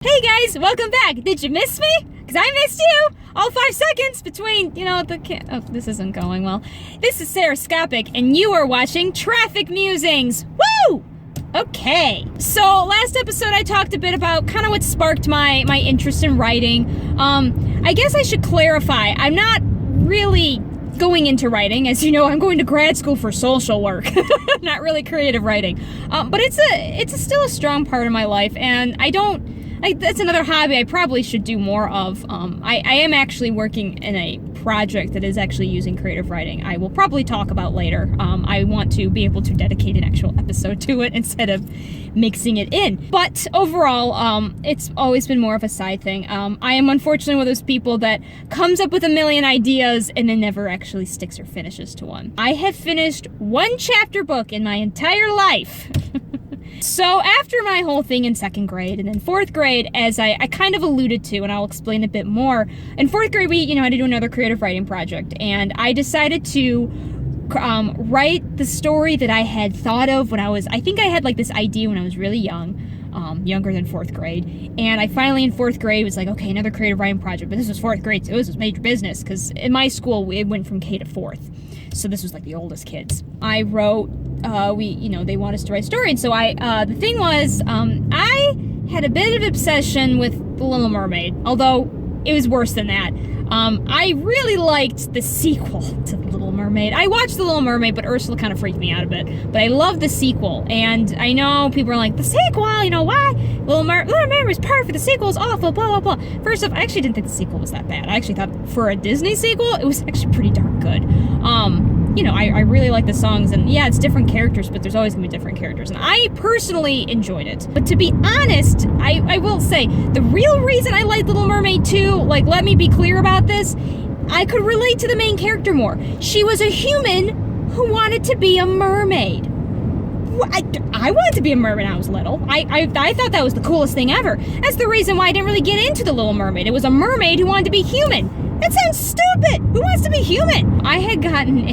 Hey guys, welcome back. Did you miss me? Because I missed you. All 5 seconds between, oh, this isn't going well. This is Sarahscopic, and you are watching Traffic Musings. Woo! Okay. So, last episode I talked a bit about kind of what sparked my interest in writing. I guess I should clarify. I'm not really going into writing. As you know, I'm going to grad school for social work. Not really creative writing. But it's still a strong part of my life, and that's another hobby I probably should do more of. I am actually working in a project that is actually using creative writing. I will probably talk about later. I want to be able to dedicate an actual episode to it instead of mixing it in. But overall, it's always been more of a side thing. I am unfortunately one of those people that comes up with a million ideas and then never actually sticks or finishes to one. I have finished 1 chapter book in my entire life. So after my whole thing in 2nd grade and then 4th grade, as I kind of alluded to, and I'll explain a bit more, in 4th grade we had to do another creative writing project, and I decided to write the story that I had thought of when I think I had like this idea when I was really young, younger than 4th grade, and I finally in 4th grade was like, okay, another creative writing project, but this was 4th grade, so this was major business, because in my school it went from K to 4th. So this was like the oldest kids. I wrote, they want us to write a story. And so the thing was, I had a bit of obsession with The Little Mermaid, although it was worse than that. I really liked the sequel to The Little Mermaid. I watched The Little Mermaid, but Ursula kind of freaked me out a bit. But I loved the sequel, and I know people are like, the sequel, why? Little Mermaid was perfect, the sequel is awful, blah, blah, blah. First off, I actually didn't think the sequel was that bad. I actually thought for a Disney sequel, it was actually pretty darn good. I really like the songs, and yeah, it's different characters, but there's always gonna be different characters, and I personally enjoyed it. But to be honest, I will say, the real reason I liked Little Mermaid 2, let me be clear about this, I could relate to the main character more. She was a human who wanted to be a mermaid. I wanted to be a mermaid when I was little. I thought that was the coolest thing ever. That's the reason why I didn't really get into The Little Mermaid. It was a mermaid who wanted to be human. That sounds stupid! Who wants to be human? I had gotten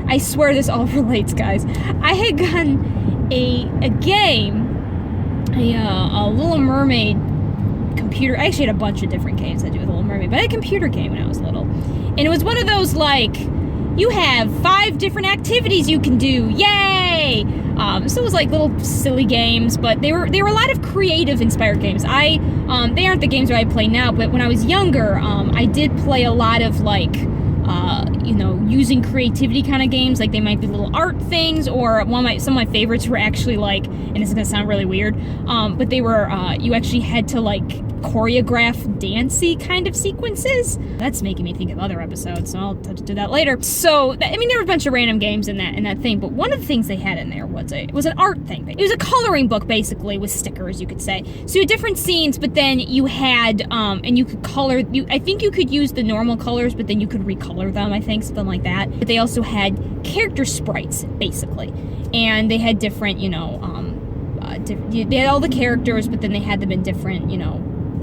I swear this all relates, guys. I had gotten a game, a Little Mermaid computer. I actually had a bunch of different games that do with Little Mermaid, but I had a computer game when I was little. And it was one of those, you have 5 different activities you can do. Yay! So it was like little silly games, but they were a lot of creative inspired games. They aren't the games that I play now, but when I was younger, I did play a lot of using creativity kind of games. Like they might be little art things, or some of my favorites were actually and this is gonna sound really weird, but they were you actually had to choreograph dancey kind of sequences. That's making me think of other episodes, so I'll do that later. So there were a bunch of random games in that thing, but one of the things they had in there was an art thing. It was a coloring book basically with stickers, you could say. So you had different scenes, but then you had and you could color. I think you could use the normal colors, but then you could recolor them. I think something like that. But they also had character sprites basically, and they had different they had all the characters, but then they had them in different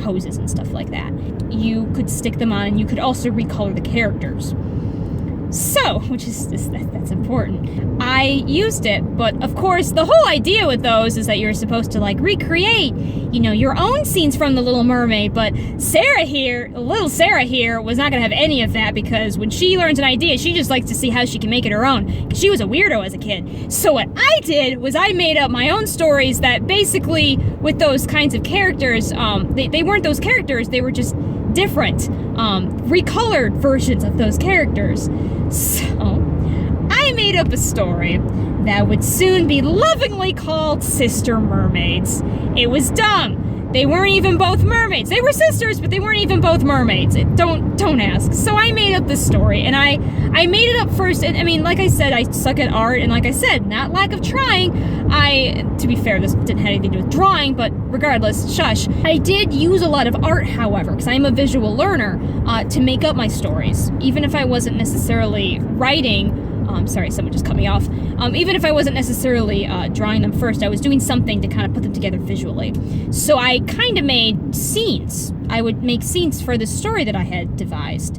poses and stuff like that. You could stick them on, and you could also recolor the characters. So, that's important. I used it, but of course, the whole idea with those is that you're supposed to recreate, your own scenes from The Little Mermaid. But little Sarah here, was not gonna have any of that, because when she learns an idea, she just likes to see how she can make it her own. Because she was a weirdo as a kid. So what I did was I made up my own stories that basically, with those kinds of characters, they weren't those characters. They were just different, recolored versions of those characters. So, I made up a story that would soon be lovingly called Sister Mermaids. It was dumb. They weren't even both mermaids. They were sisters, but they weren't even both mermaids. Don't ask. So I made up this story, and I made it up first, and like I said, I suck at art, and like I said, not lack of trying. To be fair, this didn't have anything to do with drawing, but regardless, shush. I did use a lot of art, however, because I'm a visual learner, to make up my stories. Even if I wasn't necessarily writing, sorry, someone just cut me off. Even if I wasn't necessarily drawing them first, I was doing something to kind of put them together visually. So I kind of made scenes. I would make scenes for the story that I had devised,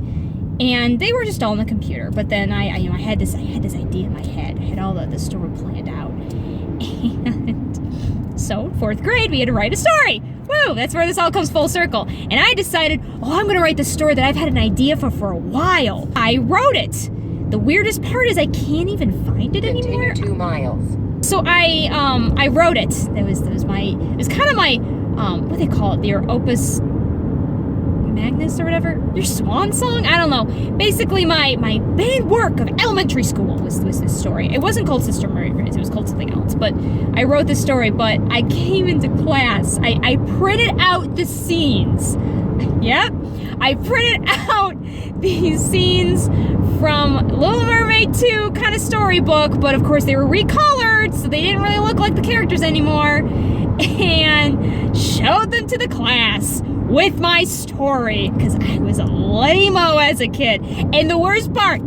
and they were just all on the computer. But then I had this idea in my head. I had all the story planned out, and so 4th grade we had to write a story. Woo! That's where this all comes full circle. And I decided, I'm gonna write this story that I've had an idea for a while. I wrote it. The weirdest part is I can't even find it anymore. Continue 2 miles. So I wrote it. It was kind of my what do they call it? Your opus magnus or whatever? Your swan song? I don't know. Basically my main work of elementary school was this story. It wasn't called Sister Mermaids, it was called something else. But I wrote this story, but I came into class. I printed out the scenes. Yep. I printed out these scenes from Little Mermaid 2 kind of storybook, but of course they were recolored, so they didn't really look like the characters anymore, and showed them to the class with my story, because I was a lame-o as a kid. And the worst part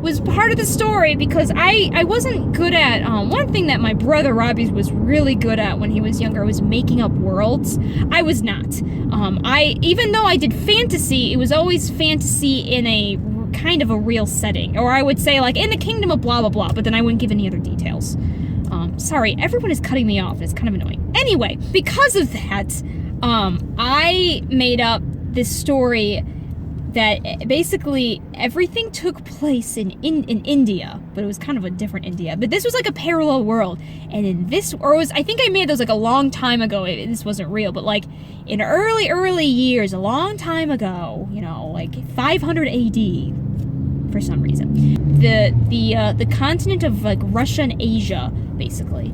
was part of the story, because I wasn't good at, one thing that my brother Robbie was really good at when he was younger was making up worlds. I was not. Even though I did fantasy, it was always fantasy in a kind of a real setting, or I would say like in the kingdom of blah blah blah, but then I wouldn't give any other details. Sorry, everyone is cutting me off. It's kind of annoying. Anyway, because of that, I made up this story that basically everything took place in India, but it was kind of a different India. But this was like a parallel world, and in this, I think I made those like a long time ago. This wasn't real, but like in early years, a long time ago, like 500 AD, for some reason, the continent of like Russia and Asia basically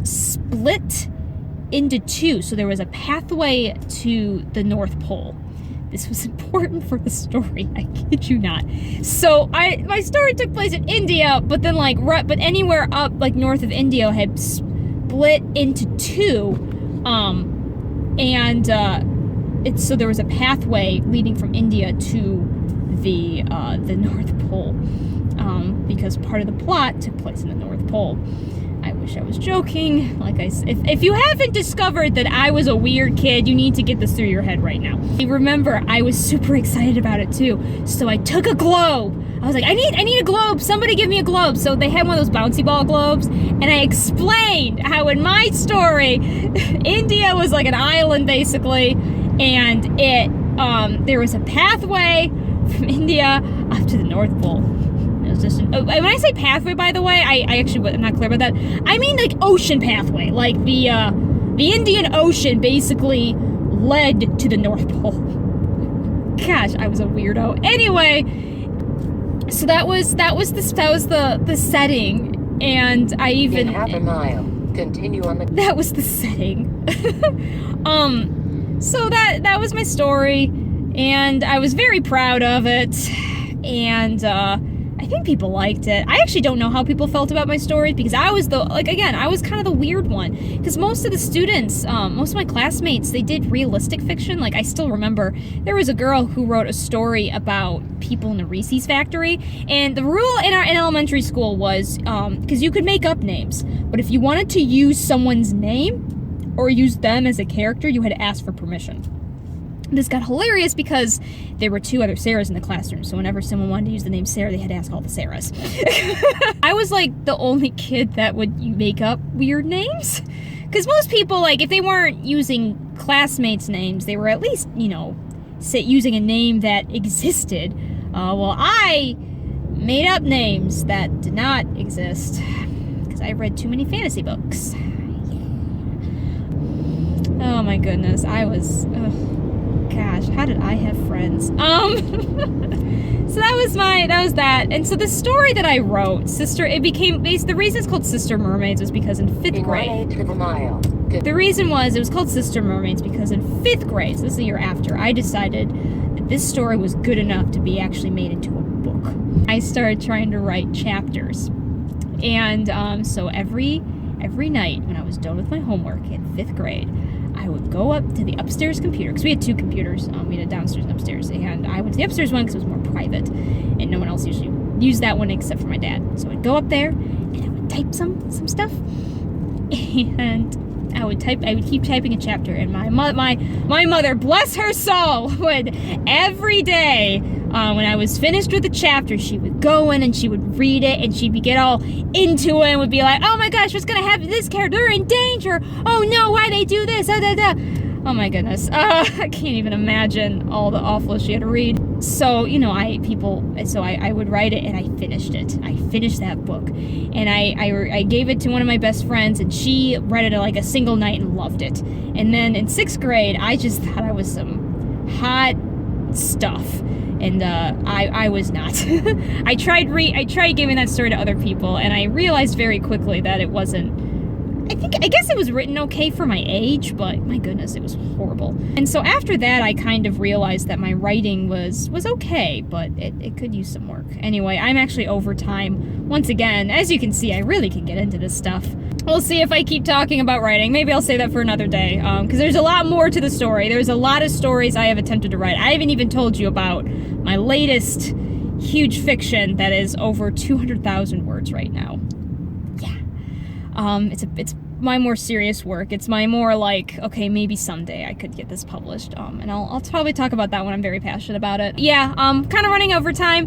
split into two. So there was a pathway to the North Pole. This was important for the story, I kid you not. So my story took place in India, but then but anywhere up like north of India had split into two, so there was a pathway leading from India to the North Pole, because part of the plot took place in the North Pole. I wish I was joking. Like I said, if you haven't discovered that I was a weird kid, you need to get this through your head right now. Remember, I was super excited about it too. So I took a globe. I was like, I need a globe. Somebody give me a globe. So they had one of those bouncy ball globes, and I explained how in my story, India was like an island basically, and there was a pathway from India up to the North Pole. When I say pathway, by the way, I actually am not clear about that. I mean like ocean pathway, like the Indian Ocean basically led to the North Pole. Gosh, I was a weirdo. Anyway, so that was the setting, and I even in half a mile. Continue on the. That was the setting. So that was my story, and I was very proud of it, and I think people liked it. I actually don't know how people felt about my stories, because I was I was kind of the weird one. Because most of the students, most of my classmates, they did realistic fiction. Like, I still remember there was a girl who wrote a story about people in the Reese's factory. And the rule in elementary school was, because you could make up names, but if you wanted to use someone's name or use them as a character, you had to ask for permission. This got hilarious because there were 2 other Sarahs in the classroom, so whenever someone wanted to use the name Sarah, they had to ask all the Sarahs. I was like the only kid that would make up weird names, because most people, like, if they weren't using classmates' names, they were at least, using a name that existed. Well, I made up names that did not exist, because I read too many fantasy books. Oh my goodness, gosh, how did I have friends? So that was that. And so the story that I wrote, the reason it's called Sister Mermaids was because in 5th grade. The reason it was called Sister Mermaids because in 5th grade, so this is the year after, I decided that this story was good enough to be actually made into a book. I started trying to write chapters. And so every night when I was done with my homework in 5th grade, I would go up to the upstairs computer, because we had 2 computers. We had a downstairs and upstairs, and I went to the upstairs one because it was more private, and no one else usually used that one except for my dad. So I'd go up there, and I would type some stuff, and I would keep typing a chapter, and my mother, bless her soul, would every day when I was finished with the chapter, she would go in and she would read it, and she'd get all into it and would be like, oh my gosh, what's gonna happen to this character? They're in danger. Oh no, why they do this? Oh my goodness. I can't even imagine all the awful she had to read. So, you know, I would write it, and I finished it. I finished that book. And I gave it to one of my best friends, and she read it like a single night and loved it. And then in 6th grade, I just thought I was some hot stuff. And I was not. I tried giving that story to other people, and I realized very quickly that it wasn't. I guess it was written okay for my age, but my goodness, it was horrible. And so after that, I kind of realized that my writing was okay, but it could use some work. Anyway, I'm actually over time. Once again, as you can see, I really can get into this stuff. We'll see if I keep talking about writing. Maybe I'll say that for another day, because there's a lot more to the story. There's a lot of stories I have attempted to write. I haven't even told you about my latest huge fiction that is over 200,000 words right now. Yeah. It's my more serious work. It's my more like, okay, maybe someday I could get this published. And I'll probably talk about that when I'm very passionate about it. Yeah, kind of running over time.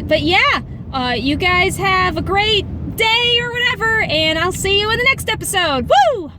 But yeah, you guys have a great day or whatever, and I'll see you in the next episode. Woo!